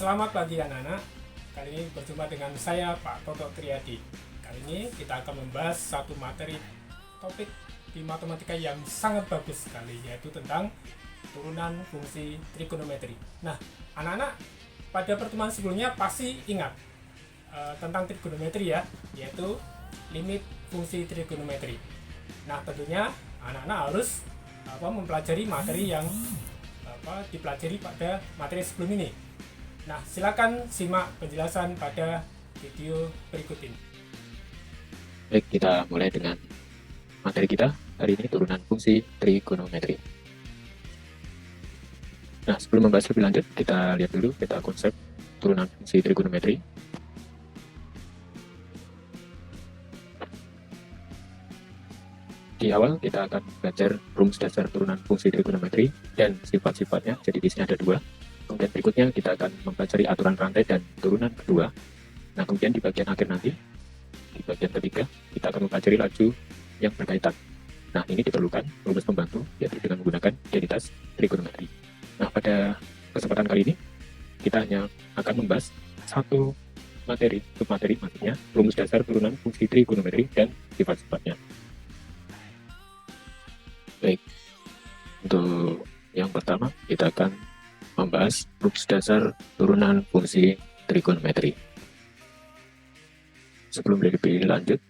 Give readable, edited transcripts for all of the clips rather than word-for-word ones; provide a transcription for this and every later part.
Selamat pagi anak-anak. Kali ini berjumpa dengan saya Pak Toto Triadi. Kali ini kita akan membahas satu materi topik di matematika yang sangat bagus sekali, yaitu tentang turunan fungsi trigonometri. Nah, anak-anak pada pertemuan sebelumnya pasti ingat tentang trigonometri ya, yaitu limit fungsi trigonometri. Nah, tentunya anak-anak harus mempelajari materi yang dipelajari pada materi sebelum ini. Nah, silakan simak penjelasan pada video berikut ini. Baik, kita mulai dengan materi kita hari ini, turunan fungsi trigonometri. Nah, sebelum membahas lebih lanjut, kita lihat dulu peta konsep turunan fungsi trigonometri. Di awal kita akan belajar rumus dasar turunan fungsi trigonometri dan sifat-sifatnya. Jadi di sini ada dua. Kemudian berikutnya kita akan mempelajari aturan rantai dan turunan kedua. Nah, kemudian di bagian akhir nanti, di bagian ketiga, kita akan mempelajari laju yang berkaitan. Nah, ini diperlukan rumus pembantu, yaitu dengan menggunakan identitas trigonometri. Nah, pada kesempatan kali ini, kita hanya akan membahas satu materi, submateri, maksudnya rumus dasar turunan fungsi trigonometri dan sifat-sifatnya. Baik, untuk yang pertama kita akan membahas rumus dasar turunan fungsi trigonometri. Sebelum lebih lanjut,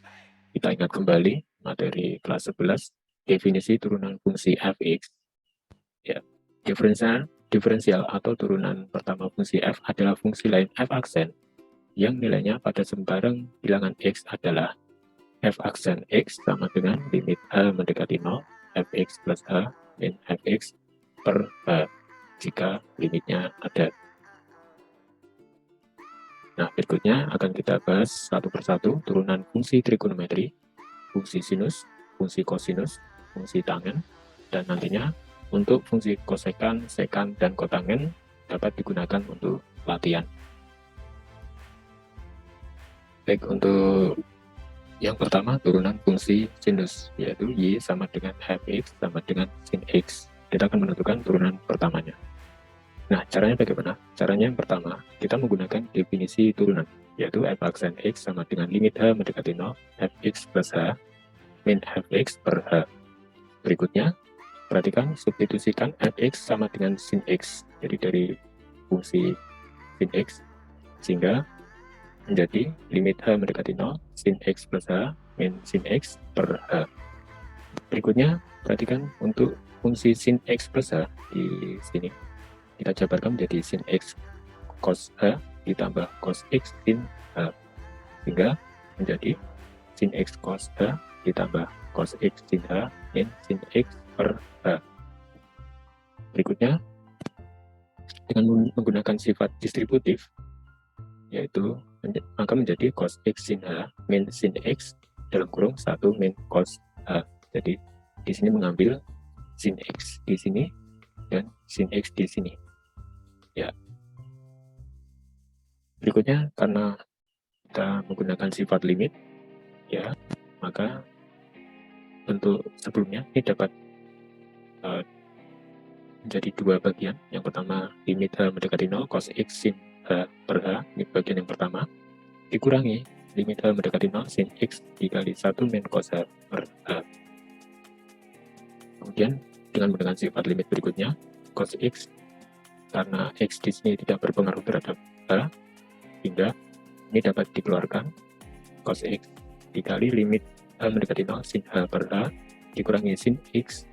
kita ingat kembali materi kelas 11, definisi turunan fungsi fx. Ya, diferensial atau turunan pertama fungsi f adalah fungsi lain f aksen yang nilainya pada sembarang bilangan x adalah f aksen x sama dengan limit h mendekati 0 fx plus h min fx per h jika limitnya ada. Nah, berikutnya akan kita bahas satu persatu turunan fungsi trigonometri, fungsi sinus, fungsi kosinus, fungsi tangen, dan nantinya untuk fungsi kosekan, sekan, dan kotangen dapat digunakan untuk latihan. Baik, untuk yang pertama, turunan fungsi sinus, yaitu y sama dengan fx sama dengan sin x. Kita akan menentukan turunan pertamanya. Nah, caranya bagaimana? Caranya yang pertama, kita menggunakan definisi turunan, yaitu f aksen x sama dengan limit h mendekati 0, fx plus h, min fx per h. Berikutnya, perhatikan substitusikan fx sama dengan sin x, jadi dari fungsi sin x, sehingga menjadi limit h mendekati 0, sin x plus h, min sin x per h. Berikutnya, perhatikan untuk fungsi sin x plus h di sini, kita jabarkan menjadi sin x cos h ditambah cos x sin h, sehingga menjadi sin x cos h ditambah cos x sin h min sin x per h. Berikutnya, dengan menggunakan sifat distributif, yaitu maka menjadi cos x sin h min sin x dalam kurung 1 min cos h. Jadi di sini mengambil sin x di sini dan sin x di sini. Ya. Berikutnya, karena kita menggunakan sifat limit, ya, maka bentuk sebelumnya ini dapat menjadi dua bagian. Yang pertama, limit h mendekati 0 cos x sin h per h, ini bagian yang pertama, dikurangi limit h mendekati 0 sin x dikali 1 min cos h per h. Kemudian, dengan menggunakan sifat limit berikutnya, cos x, karena x di sini tidak berpengaruh terhadap h, hingga ini dapat dikeluarkan cos x dikali limit h mendekati 0 sin h per h dikurangi sin x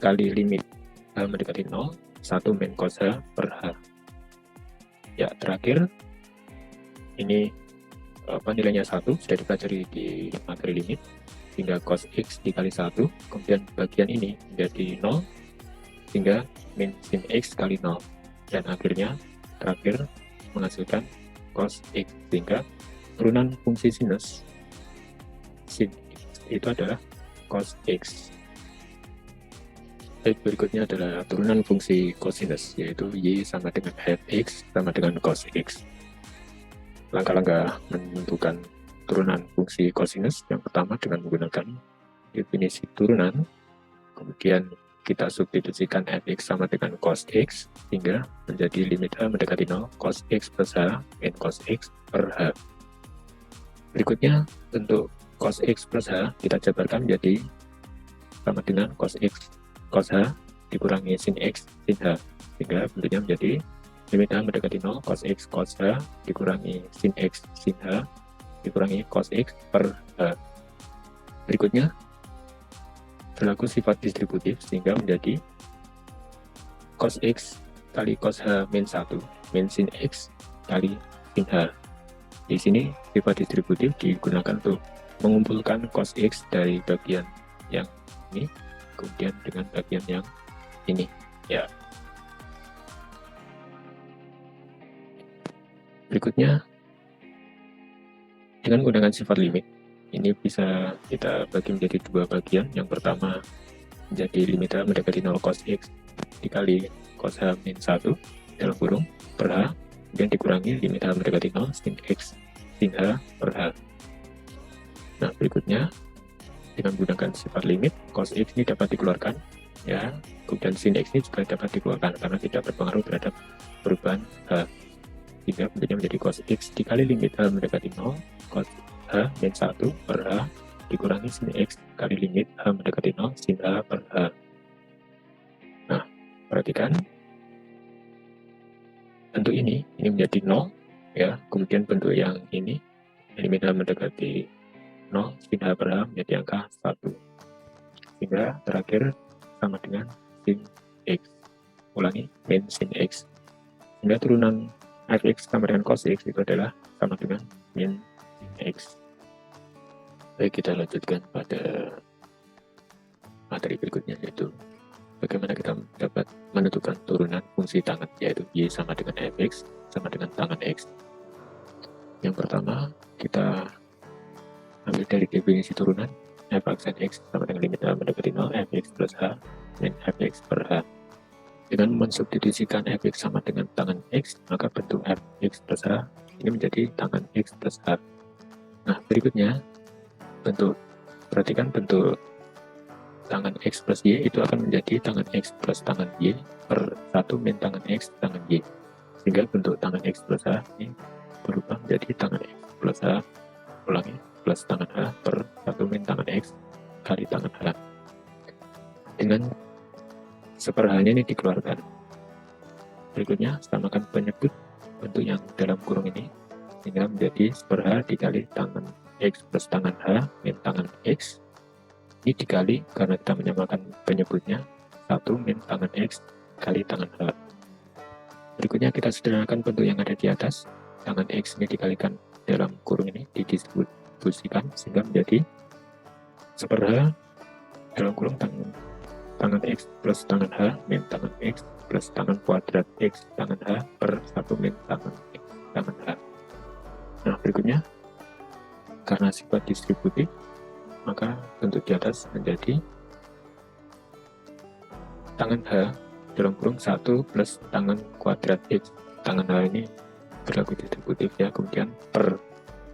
kali limit h mendekati 0 1 min cos h per h. Ya, terakhir ini nilainya 1, sudah dipelajari di materi limit, sehingga cos x dikali 1, kemudian bagian ini menjadi 0 sehingga min sin x kali 0, dan akhirnya terakhir menghasilkan cos x, sehingga turunan fungsi sinus sin x itu adalah cos x. Baik, berikutnya adalah turunan fungsi kosinus, yaitu y sama dengan fx sama dengan cos x. Langkah-langkah menentukan turunan fungsi kosinus, yang pertama dengan menggunakan definisi turunan, kemudian kita substitusikan fx sama dengan cos x, sehingga menjadi limit h mendekati 0, cos x plus h min cos x per h. Berikutnya, bentuk cos x plus h kita jabarkan menjadi sama dengan cos x cos h dikurangi sin x sin h, sehingga bentuknya menjadi limit h mendekati 0, cos x cos h dikurangi sin x sin h dikurangi cos x per h. Berikutnya, berlaku sifat distributif sehingga menjadi cos x kali cos h min 1 min sin x kali sin h. Di sini sifat distributif digunakan untuk mengumpulkan cos x dari bagian yang ini kemudian dengan bagian yang ini ya. Berikutnya, dengan menggunakan sifat limit, ini bisa kita bagi menjadi dua bagian. Yang pertama menjadi limit h mendekati 0 cos x dikali cos h min 1 dalam kurung per h, kemudian dikurangi limit h mendekati 0 sin x sin h per h. Nah, berikutnya dengan menggunakan sifat limit, cos x ini dapat dikeluarkan ya, kemudian sin x ini juga dapat dikeluarkan karena tidak berpengaruh terhadap perubahan h, sehingga bentuknya menjadi cos x dikali limit h mendekati 0 cos h min 1 per h dikurangi sin x kali limit h mendekati 0 sin h per h. Nah, perhatikan bentuk ini menjadi 0 ya, kemudian bentuk yang ini limit h mendekati 0 sin h per h menjadi angka 1, sehingga terakhir sama dengan sin x. Ulangi, min sin x, sehingga turunan fx sama dengan cos x itu adalah sama dengan min sin x. Baik, kita lanjutkan pada materi berikutnya, yaitu bagaimana kita dapat menentukan turunan fungsi tangan, yaitu y sama dengan fx sama dengan tangan x. Yang pertama, kita ambil dari definisi turunan, f aksen x sama dengan limit h mendekati 0 fx plus h min fx per h. Dengan mensubstitusikan fx sama dengan tangan x, maka bentuk fx plus h ini menjadi tangan x plus h. Nah, berikutnya perhatikan bentuk tangan x plus y itu akan menjadi tangan x plus tangan y per 1 min tangan x tangan y, sehingga bentuk tangan x plus h ini berubah menjadi tangan x plus h, ulangi, plus tangan h per 1 min tangan x kali tangan h. Dengan seperhanya ini dikeluarkan. Berikutnya, samakan penyebut bentuk yang dalam kurung ini, sehingga menjadi seper h dikali tangan x plus tangan h min tangan x. Ini dikali, karena kita menyamakan penyebutnya, 1 min tangan x kali tangan h. Berikutnya kita sederhanakan bentuk yang ada di atas. Tangan x ini dikalikan dalam kurung ini, didistribusikan sehingga menjadi seper h dalam kurung tangan x plus tangan h min tangan x plus tangan kuadrat x tangan h per 1 min tangan x tangan h. Nah, berikutnya, karena sifat distributif, maka bentuk di atas menjadi tangan h dalam kurung 1 plus tangan kuadrat x. Tangan h ini berlaku distributif ya, kemudian per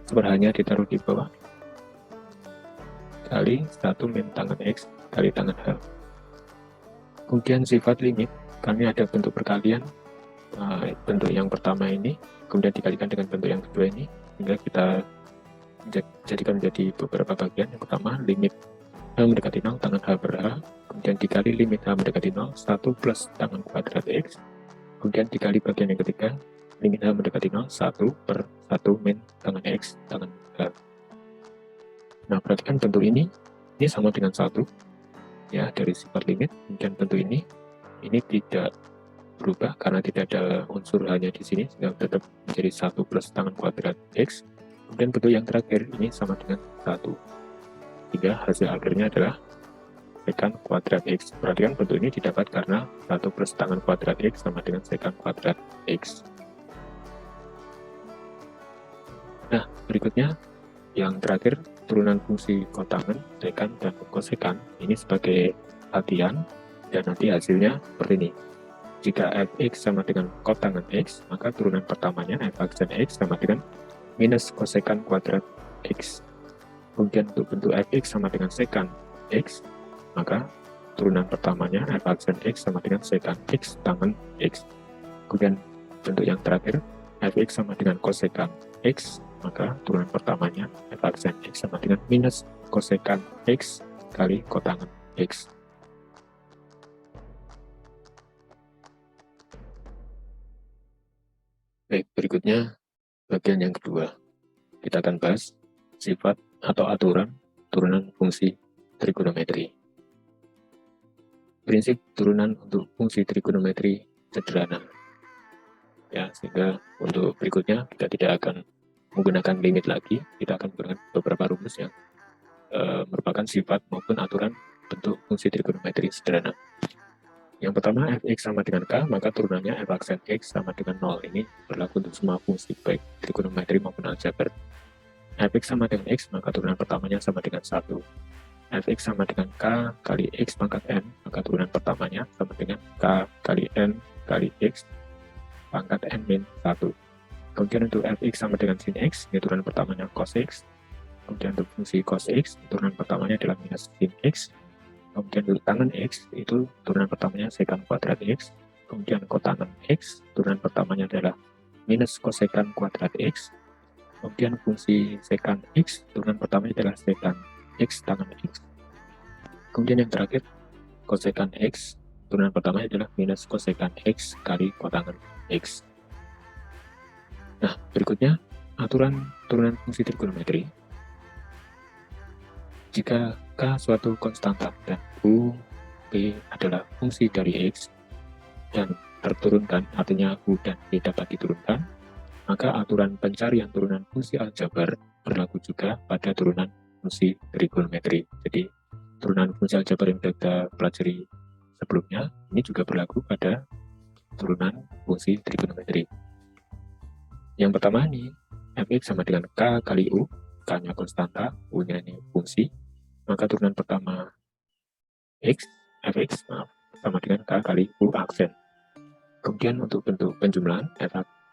seperhanya ditaruh di bawah kali 1 min tangan x kali tangan h. Kemudian sifat limit, kami ada bentuk perkalian, bentuk yang pertama ini kemudian dikalikan dengan bentuk yang kedua ini, hingga kita jadikan menjadi beberapa bagian. Yang pertama, limit h mendekati 0 tangan h per h, kemudian dikali limit h mendekati 0 1 plus tangan kuadrat x, kemudian dikali bagian yang ketiga limit h mendekati 0 1 per 1 min tangan x tangan h. Nah, perhatikan bentuk ini sama dengan 1 ya dari sifat limit. Kemudian bentuk ini tidak berubah karena tidak ada unsur hanya di sini, sehingga tetap menjadi 1 plus tangan kuadrat x. Kemudian bentuk yang terakhir ini sama dengan 1, sehingga hasil akhirnya adalah sekan kuadrat x. Perhatikan bentuk ini didapat karena 1 plus tangan kuadrat x sama dengan sekan kuadrat x. Nah, berikutnya yang terakhir, turunan fungsi kotangen, sekan, dan kosekan. Ini sebagai latihan, dan nanti hasilnya seperti ini. Jika fx sama dengan kotangen x, maka turunan pertamanya f aksen x sama dengan minus kosekan kuadrat x. Kemudian untuk bentuk fx sama dengan sekan x, maka turunan pertamanya f aksen x sama dengan sekan x tangen x. Kemudian bentuk yang terakhir fx sama dengan kosekan x, maka turunan pertamanya f aksen x sama dengan minus kosekan x kali kotangen x. Baik, berikutnya bagian yang kedua. Kita akan bahas sifat atau aturan turunan fungsi trigonometri. Prinsip turunan untuk fungsi trigonometri sederhana. Ya, sehingga untuk berikutnya kita tidak akan menggunakan limit lagi, kita akan menggunakan beberapa rumus yang merupakan sifat maupun aturan bentuk fungsi trigonometri sederhana. Yang pertama, fx sama dengan k, maka turunannya f aksen x sama dengan 0. Ini berlaku untuk semua fungsi, baik trigonometri maupun aljabar. Fx sama dengan x, maka turunan pertamanya sama dengan 1. Fx sama dengan k kali x pangkat n, maka turunan pertamanya sama dengan k kali n kali x pangkat n min 1. Kemudian untuk fx sama dengan sin x, ini turunan pertamanya cos x. Kemudian untuk fungsi cos x, turunan pertamanya adalah minus sin x. Kemudian untuk tangen x, itu turunan pertamanya sekan kuadrat x. Kemudian kotangen x, turunan pertamanya adalah minus kosekan kuadrat x. Kemudian fungsi sekan x, turunan pertamanya adalah sekan x tangen x. Kemudian yang terakhir, kosekan x, turunan pertamanya adalah minus kosekan x kali kotangen x. Nah, berikutnya aturan turunan fungsi trigonometri. Jika k suatu konstanta dan u, p adalah fungsi dari x dan terturunkan, artinya u dan p dapat diturunkan, maka aturan pencarian turunan fungsi aljabar berlaku juga pada turunan fungsi trigonometri. Jadi turunan fungsi aljabar yang kita pelajari sebelumnya, ini juga berlaku pada turunan fungsi trigonometri. Yang pertama ini, fx sama dengan k kali u, k-nya konstanta, u-nya ini fungsi, maka turunan pertama fx sama dengan k kali u aksen. Kemudian untuk bentuk penjumlahan,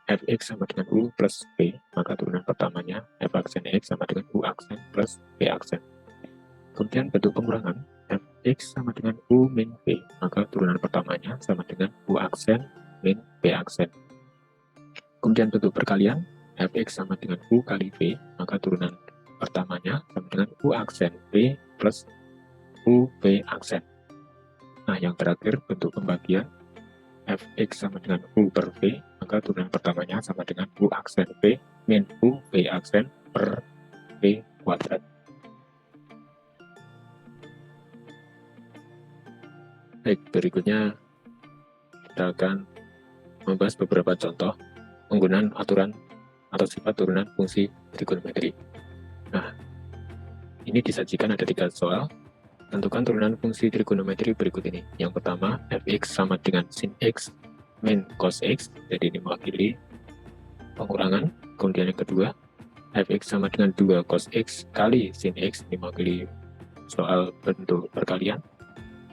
fx sama dengan u plus p, maka turunan pertamanya f aksen x sama dengan u aksen plus p aksen. Kemudian bentuk pengurangan, fx sama dengan u min p, maka turunan pertamanya sama dengan u aksen min p aksen. Kemudian bentuk perkalian, fx sama dengan u kali v, maka turunan pertamanya sama dengan u aksen v plus u v aksen. Nah, yang terakhir bentuk pembagian, fx sama dengan u per v, maka turunan pertamanya sama dengan u aksen v min u v aksen per v kuadrat. Baik, berikutnya kita akan membahas beberapa contoh penggunaan aturan atau sifat turunan fungsi trigonometri. Nah, ini disajikan ada 3 soal. Tentukan turunan fungsi trigonometri berikut ini. Yang pertama, fx sama dengan sin x min cos x, jadi ini mewakili pengurangan. Kemudian yang kedua, fx sama dengan 2 cos x kali sin x, ini mewakili soal bentuk perkalian.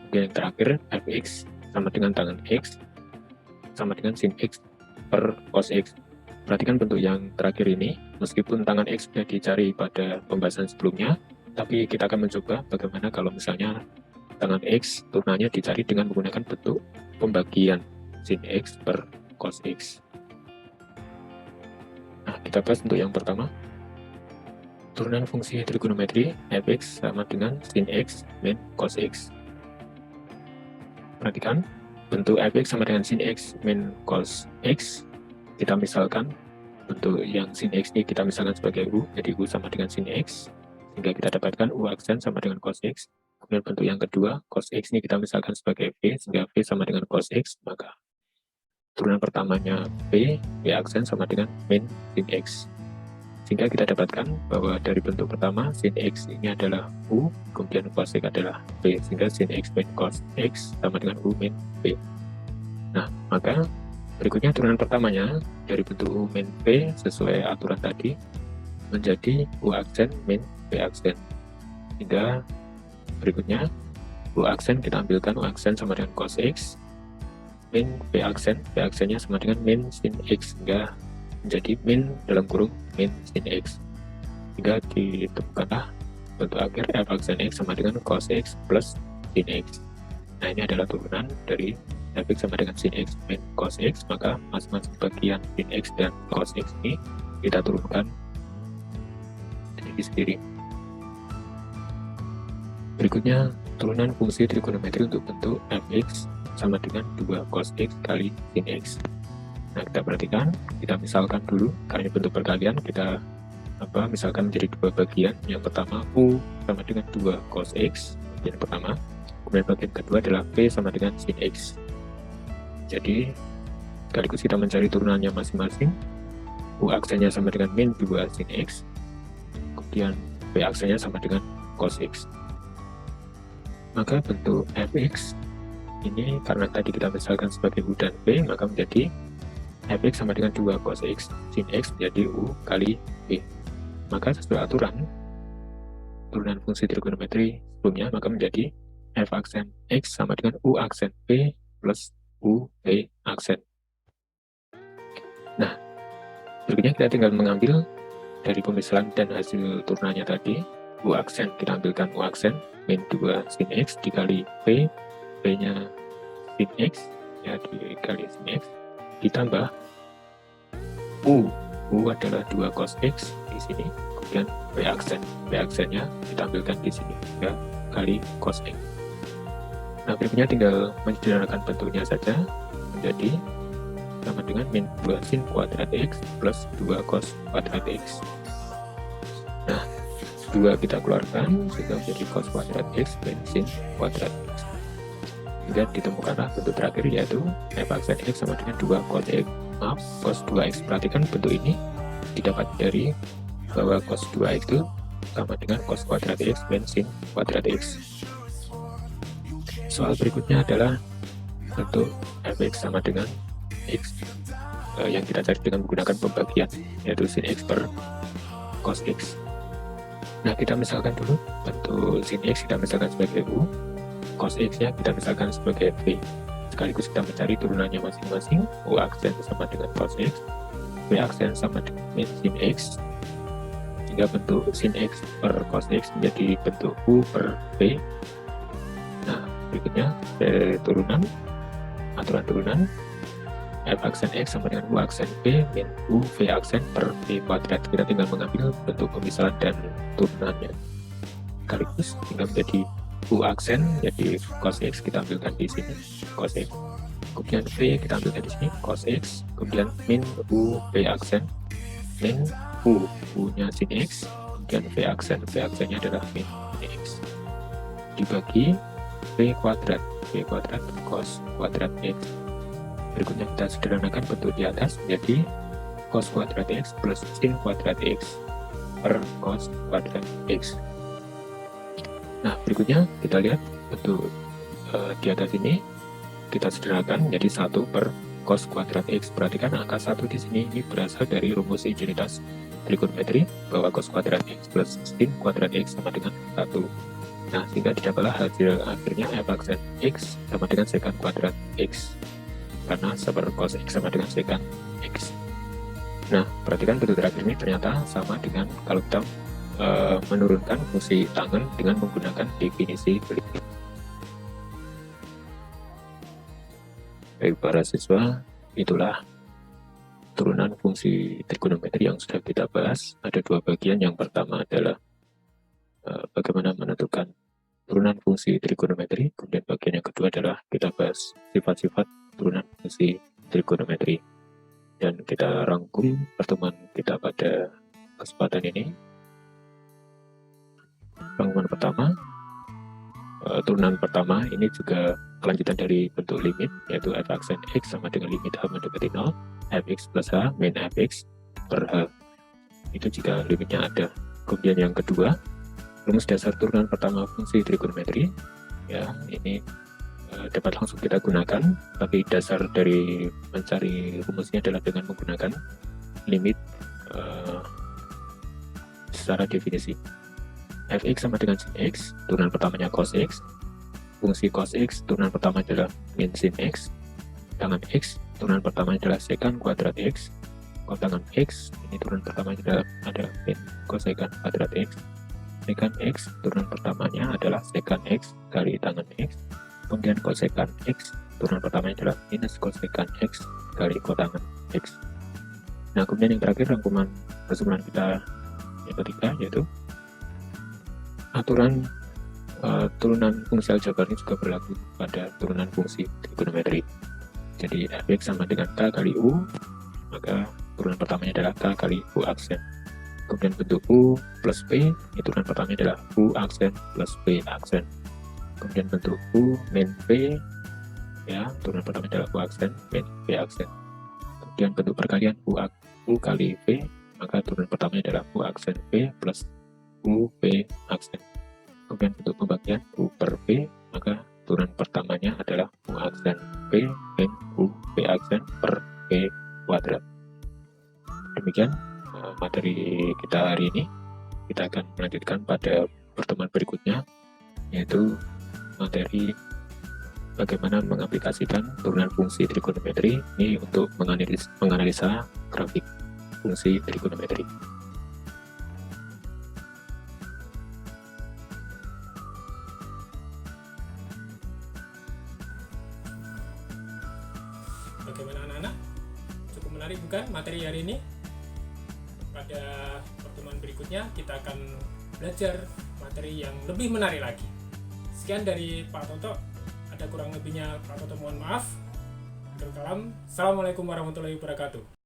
Kemudian yang terakhir, fx sama dengan tangen x sama dengan sin x per cos x. Perhatikan bentuk yang terakhir ini, meskipun tangan x sudah dicari pada pembahasan sebelumnya, tapi kita akan mencoba bagaimana kalau misalnya tangan x turunannya dicari dengan menggunakan bentuk pembagian sin x per cos x. Nah, kita bahas untuk yang pertama. Turunan fungsi trigonometri fx sama dengan sin x min cos x. Perhatikan, bentuk fx sama dengan sin x min cos x. Kita misalkan bentuk yang sin x ini kita misalkan sebagai u, jadi u sama dengan sin x, sehingga kita dapatkan u aksen sama dengan cos x. Kemudian bentuk yang kedua, cos x ini kita misalkan sebagai v, sehingga v sama dengan cos x, maka turunan pertamanya v aksen sama dengan min sin x. Sehingga kita dapatkan bahwa dari bentuk pertama, sin x ini adalah u, kemudian cos x adalah v, sehingga sin x min cos x sama dengan u min v. Nah, maka berikutnya turunan pertamanya dari bentuk u min v sesuai aturan tadi menjadi u aksen min v aksen. Sehingga berikutnya u aksen kita ambilkan u aksen sama dengan cos x min v aksennya sama dengan min sin x, sehingga menjadi min dalam kurung min sin x. Sehingga ditemukanlah bentuk akhir f aksen x sama dengan cos x plus sin x. Nah, ini adalah turunan dari fx sama dengan sin x min cos x, maka masing-masing bagian sin x dan cos x ini kita turunkan sendiri-sendiri. Berikutnya, turunan fungsi trigonometri untuk bentuk fx sama dengan 2 cos x kali sin x. Nah, kita perhatikan, kita misalkan dulu, karena ini bentuk perkalian, kita misalkan menjadi dua bagian. Yang pertama, u sama dengan 2 cos x, bagian pertama. Kemudian bagian kedua adalah v sama dengan sin x. Jadi, sekaligus kita mencari turunannya masing-masing. U aksennya sama dengan min 2 sin x, kemudian v aksennya sama dengan cos x. Maka bentuk fx ini, karena tadi kita misalkan sebagai u dan v, maka menjadi fx sama dengan 2 cos x sin x menjadi u kali v. Maka sesuai aturan turunan fungsi trigonometri sebelumnya, maka menjadi f aksen x sama dengan u aksen v plus u v aksen. Nah, berikutnya kita tinggal mengambil dari pemisahan dan hasil turunannya tadi. U aksen kita ambilkan u aksen min 2 sin x dikali v, v-nya sin x ya dikali sin x, ditambah u adalah 2 cos x di sini, kemudian v aksennya kita ambilkan di sini ya kali cos x. Nah, berikutnya tinggal menyederhanakan bentuknya saja, menjadi sama dengan min 2 sin kuadrat x plus 2 cos kuadrat x. Nah, 2 kita keluarkan sehingga menjadi cos kuadrat x min sin kuadrat x. Hingga ditemukanlah bentuk terakhir, yaitu f aksen x sama dengan 2 cos x, cos 2x. Perhatikan bentuk ini didapat dari bahwa cos 2x itu sama dengan cos kuadrat x min sin kuadrat x. Soal berikutnya adalah bentuk fx sama dengan x yang kita cari dengan menggunakan pembagian, yaitu sin x per cos x. Nah, kita misalkan dulu bentuk sin x kita misalkan sebagai u, cos x nya kita misalkan sebagai v. Sekaligus kita mencari turunannya masing-masing. U aksen sama dengan cos x, v aksen sama dengan min sin x, sehingga bentuk sin x per cos x menjadi bentuk u per v. Nah, berikutnya aturan turunan f aksen x sama dengan u aksen v min u v aksen per v kuadrat. Kita tinggal mengambil bentuk pemisahan dan turunannya, sekaligus tinggal menjadi u aksen, jadi cos x kita ambilkan di sini cos x, kemudian v kita ambilkan di sini cos x, kemudian min u v aksen min u-nya sin x, kemudian v aksennya adalah min sin x, dibagi v kuadrat cos kuadrat x. Berikutnya kita sederhanakan bentuk di atas menjadi cos kuadrat x plus sin kuadrat x per cos kuadrat x. Nah, berikutnya kita lihat bentuk di atas ini kita sederhanakan menjadi 1 per cos kuadrat x. Perhatikan angka 1 di sini ini berasal dari rumus injenitas trigonometri bahwa cos kuadrat x plus sin kuadrat x sama dengan 1. Nah, sehingga didapatlah hasil akhirnya f aksen x sama dengan sekant kuadrat x, karena 1 per cos x sama dengan sekant x. Nah, perhatikan bentuk terakhir ini ternyata sama dengan kalau kita menurunkan fungsi tangen dengan menggunakan definisi berikut. Baik para siswa, itulah turunan fungsi trigonometri yang sudah kita bahas. Ada 2 bagian. Yang pertama adalah bagaimana menentukan turunan fungsi trigonometri, kemudian bagian yang kedua adalah kita bahas sifat-sifat turunan fungsi trigonometri. Dan kita rangkum pertemuan kita pada kesempatan ini. Rangkuman pertama, turunan pertama ini juga kelanjutan dari bentuk limit, yaitu f aksen x sama dengan limit h mendekati 0, fx plus h min fx per h. Itu jika limitnya ada. Kemudian yang kedua, rumus dasar turunan pertama fungsi trigonometri. Ya, ini dapat langsung kita gunakan, tapi dasar dari mencari rumusnya adalah dengan menggunakan limit secara definisi. Fx sama dengan sin x, turunan pertamanya cos x. Fungsi cos x, turunan pertama adalah min sin x. Tangan x, turunan pertamanya adalah sekant kuadrat x. Kotangan x, ini turunan pertamanya adalah min kosekant kuadrat x. Sekant x, turunan pertamanya adalah sekant x kali tangan x. Kemudian kosekan X, turunan pertamanya adalah minus kosekan X kali kotangan X. Nah, kemudian yang terakhir rangkuman kesimpulan kita yang ketiga, yaitu aturan turunan fungsi aljabar ini juga berlaku pada turunan fungsi trigonometri. Jadi fx sama dengan k kali u, maka turunan pertamanya adalah k kali u aksen. Kemudian bentuk u plus p, turunan pertamanya adalah u aksen plus p aksen. Kemudian bentuk u min p, ya, turunan pertamanya adalah u aksen min p aksen. Kemudian bentuk perkalian u kali p, maka turunan pertamanya adalah u aksen p plus u p aksen. Kemudian bentuk pembagian u per p, maka turunan pertamanya adalah u aksen p min u p aksen per p kuadrat. Demikian materi kita hari ini. Kita akan melanjutkan pada pertemuan berikutnya, yaitu materi bagaimana mengaplikasikan turunan fungsi trigonometri ini untuk menganalisa grafik fungsi trigonometri. Bagaimana anak-anak? Cukup menarik bukan materi hari ini? Pada pertemuan berikutnya kita akan belajar materi yang lebih menarik lagi. Sekian dari Pak Toto. Ada kurang lebihnya Pak Toto mohon maaf. Assalamualaikum warahmatullahi wabarakatuh.